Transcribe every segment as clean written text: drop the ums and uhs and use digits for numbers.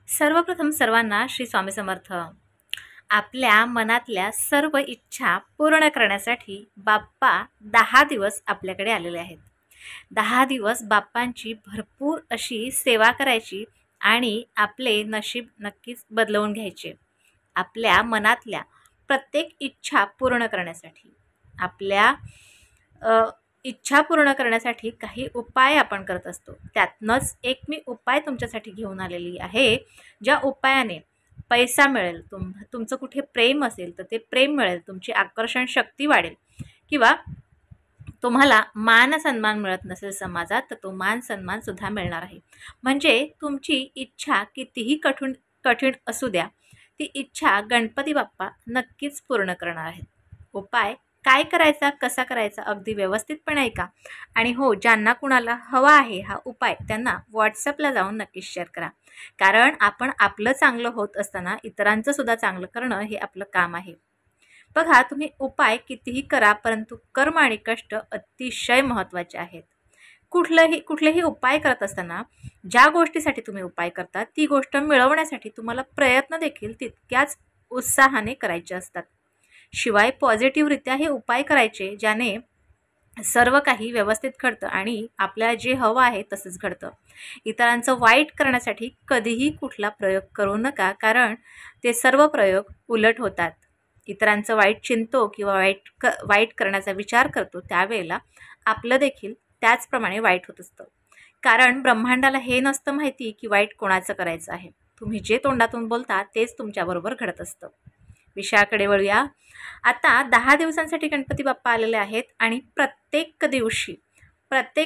सर्वप्रथम सर्वांना श्री स्वामी समर्थ. आपल्या मनातल्या सर्व इच्छा पूर्ण करण्यासाठी बाप्पा 10 दिवस आपल्याकडे आलेले आहेत. 10 दिवस बाप्पांची भरपूर अशी सेवा करायची आणि आपले नशीब नक्कीच बदलवून घ्यायचे. आपल्या मनातल्या प्रत्येक इच्छा पूर्ण करण्यासाठी, आपल्या इच्छा पूर्ण करण्यासाठी काही उपाय आपण करत असतो. त्यातनंच एक मी उपाय तुमच्यासाठी घेऊन आलेली आहे, ज्या उपायाने पैसा मिळेल, तुमचं कुठे प्रेम असेल तर ते प्रेम मिळेल, तुमची आकर्षण शक्ती वाढेल, किंवा तुम्हाला मान सन्मान मिळत नसेल समाजात तर तो मान सन्मान सुद्धा मिळणार आहे. म्हणजे तुमची इच्छा कितीही कठीण असू द्या, ती इच्छा गणपती बाप्पा नक्कीच पूर्ण करणार आहेत. उपाय काय करायचा, कसा करायचा, अगदी व्यवस्थितपणे ऐका. आणि हो, ज्यांना कुणाला हवा आहे हा उपाय त्यांना व्हॉट्सअपला जाऊन नक्कीच शेअर करा. कारण आपण आपलं चांगलं होत असताना इतरांचं सुद्धा चांगलं करणं हे आपलं काम आहे. बघा, तुम्ही उपाय कितीही करा, परंतु कर्म आणि कष्ट अतिशय महत्त्वाचे आहेत. कुठलेही उपाय करत असताना ज्या गोष्टीसाठी तुम्ही उपाय करता ती गोष्ट मिळवण्यासाठी तुम्हाला प्रयत्न देखील तितक्याच उत्साहाने करायचे असतात. शिवाय पॉझिटिव्हरित्या हे उपाय करायचे, ज्याने सर्व काही व्यवस्थित घडतं आणि आपल्याला जे हवं आहे तसंच घडतं. इतरांचं वाईट करण्यासाठी कधीही कुठला प्रयोग करू नका, कारण ते सर्व प्रयोग उलट होतात. इतरांचं वाईट चिंतो किंवा वाईट करण्याचा विचार करतो त्यावेळेला आपलं देखील त्याचप्रमाणे वाईट होत असतं. कारण ब्रह्मांडाला हे नसतं माहिती की वाईट कोणाचं करायचं आहे. तुम्ही जे तोंडातून बोलता तेच तुमच्याबरोबर घडत असतं. विषयाकडे वळूया. आता 10 दिवसांसाठी गणपती बाप्पा आलेले आहेत आणि प्रत्येक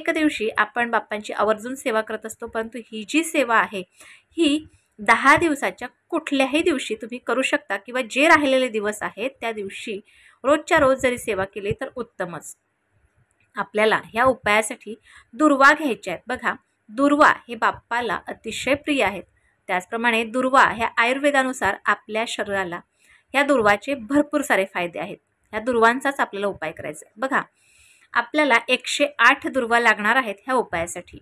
दिवशी आपण बाप्पांची आवर्जून सेवा करत असतो. परंतु ही जी सेवा आहे ही 10 दिवसाच्या कुठल्याही दिवशी तुम्ही करू शकता, किंवा जे राहिलेले दिवस आहेत त्या दिवशी रोजच्या रोज जरी सेवा केली तर उत्तमच. आपल्याला ह्या उपायासाठी दुर्वा घ्यायच्या आहेत. बघा, दुर्वा हे बाप्पाला अतिशय प्रिय आहेत. त्याचप्रमाणे दुर्वा ह्या आयुर्वेदानुसार आपल्या शरीराला ह्या दुर्वाचे भरपूर सारे फायदे आहेत. ह्या दुर्वांचाच आपल्याला उपाय करायचा आहे. बघा, आपल्याला 108 दुर्वा लागणार आहेत ह्या उपायासाठी.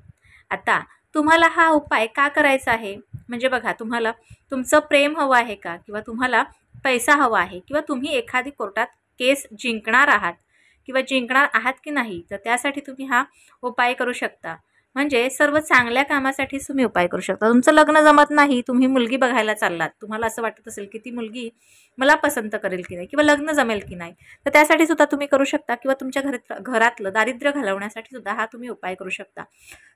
आता तुम्हाला हा उपाय का करायचा आहे, म्हणजे बघा, तुम्हाला तुमचं प्रेम हवं आहे का, किंवा तुम्हाला पैसा हवा आहे, किंवा तुम्ही एखादी कोर्टात केस जिंकणार आहात की नाही, तर त्यासाठी तुम्ही हा उपाय करू शकता. म्हणजे सर्व चांगल्या कामासाठी तुम्ही उपाय करू शकता. तुमचं लग्न जमत नाही, तुम्ही मुलगी बघायला चाललात, तुम्हाला असं वाटत असेल की ती मुलगी मला पसंत करेल की नाही, किंवा लग्न जमेल की नाही, तर त्यासाठी सुद्धा तुम्ही करू शकता. किंवा तुमच्या घरातलं दारिद्र्य घालवण्यासाठी सुद्धा हा तुम्ही उपाय करू शकता.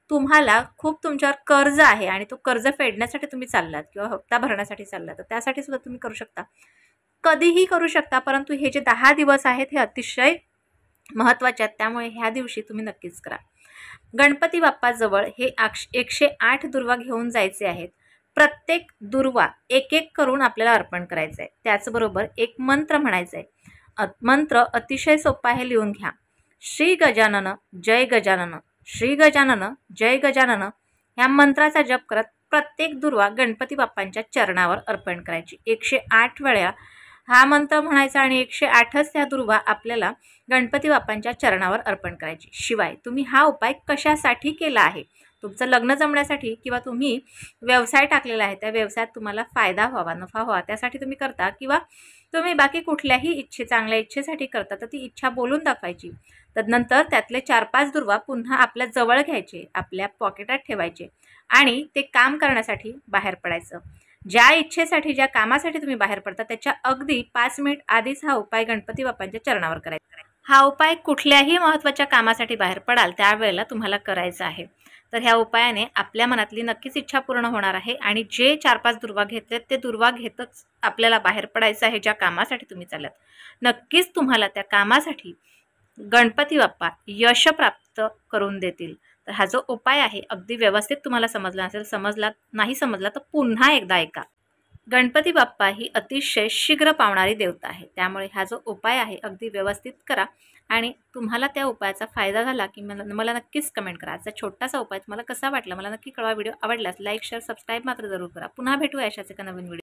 तुम्हाला खूप तुमच्यावर कर्ज आहे आणि तो कर्ज फेडण्यासाठी तुम्ही चाललात, किंवा हप्ता भरण्यासाठी चाललात, तर त्यासाठी सुद्धा तुम्ही करू शकता. कधीही करू शकता. परंतु हे जे 10 दिवस आहेत हे अतिशय महत्त्वाचे आहेत, त्यामुळे ह्या दिवशी तुम्ही नक्कीच करा. गणपती बाप्पाजवळ हे 108 दुर्वा घेऊन जायचे आहेत. प्रत्येक दुर्वा एक एक करून आपल्याला अर्पण करायचं आहे. त्याचबरोबर एक मंत्र म्हणायचा आहे. मंत्र अतिशय सोपा आहे, लिहून घ्या. श्री गजानन जय गजानन, श्री गजानन जय गजानन. ह्या मंत्राचा जप करत प्रत्येक दुर्वा गणपती बाप्पांच्या चरणावर अर्पण करायची. 108 वेळा हा मंत्र म्हणायचा आणि 108च त्या दुर्वा आपल्याला गणपती बाप्पांच्या चरणावर अर्पण करायची. शिवाय तुम्ही हा उपाय कशासाठी केला आहे, तुमचं लग्न जमण्यासाठी, किंवा तुम्ही व्यवसाय टाकलेला आहे, त्या व्यवसायात तुम्हाला फायदा व्हावा, नफा व्हावा, त्यासाठी तुम्ही करता, किंवा तुम्ही बाकी कुठल्याही चांगल्या इच्छेसाठी करता, तर ती इच्छा बोलून दाखवायची. तदनंतर त्यातले 4-5 दुर्वा पुन्हा आपल्या जवळ घ्यायचे, आपल्या पॉकेटात ठेवायचे आणि ते काम करण्यासाठी बाहेर पडायचं. ज्या इच्छेसाठी, ज्या कामासाठी तुम्ही बाहेर पडता त्याच्या अगदी 5 मिनिट आधीच हा उपाय गणपती बाप्पांच्या चरणावर करायचा. हा उपाय कुठल्याही महत्त्वाच्या कामासाठी बाहेर पडाल त्यावेळेला तुम्हाला करायचा आहे. तर ह्या उपायाने आपल्या मनातली नक्कीच इच्छा पूर्ण होणार आहे. आणि जे 4-5 दुर्वा घेतलेत ते दुर्वा घेतच आपल्याला बाहेर पडायचं आहे. ज्या कामासाठी तुम्ही चाललात, नक्कीच तुम्हाला त्या कामासाठी गणपती बाप्पा यश प्राप्त करून देतील. तर हा जो उपाय आहे अगदी व्यवस्थित तुम्हाला समजला असेल, नाही समजला तर पुन्हा एकदा ऐका. गणपती बाप्पा ही अतिशय शीघ्र पावणारी देवता आहे, त्यामुळे हा जो उपाय आहे अगदी व्यवस्थित करा. आणि तुम्हाला त्या उपायाचा फायदा झाला की मला नक्कीच कमेंट करा. आजचा छोटासा उपाय तुम्हाला कसा वाटला मला नक्की कळवा. व्हिडिओ आवडल्यास लाईक, शेअर, सबस्क्राईब मात्र जरूर करा. पुन्हा भेटूया अशाच एका नवीन व्हिडिओ.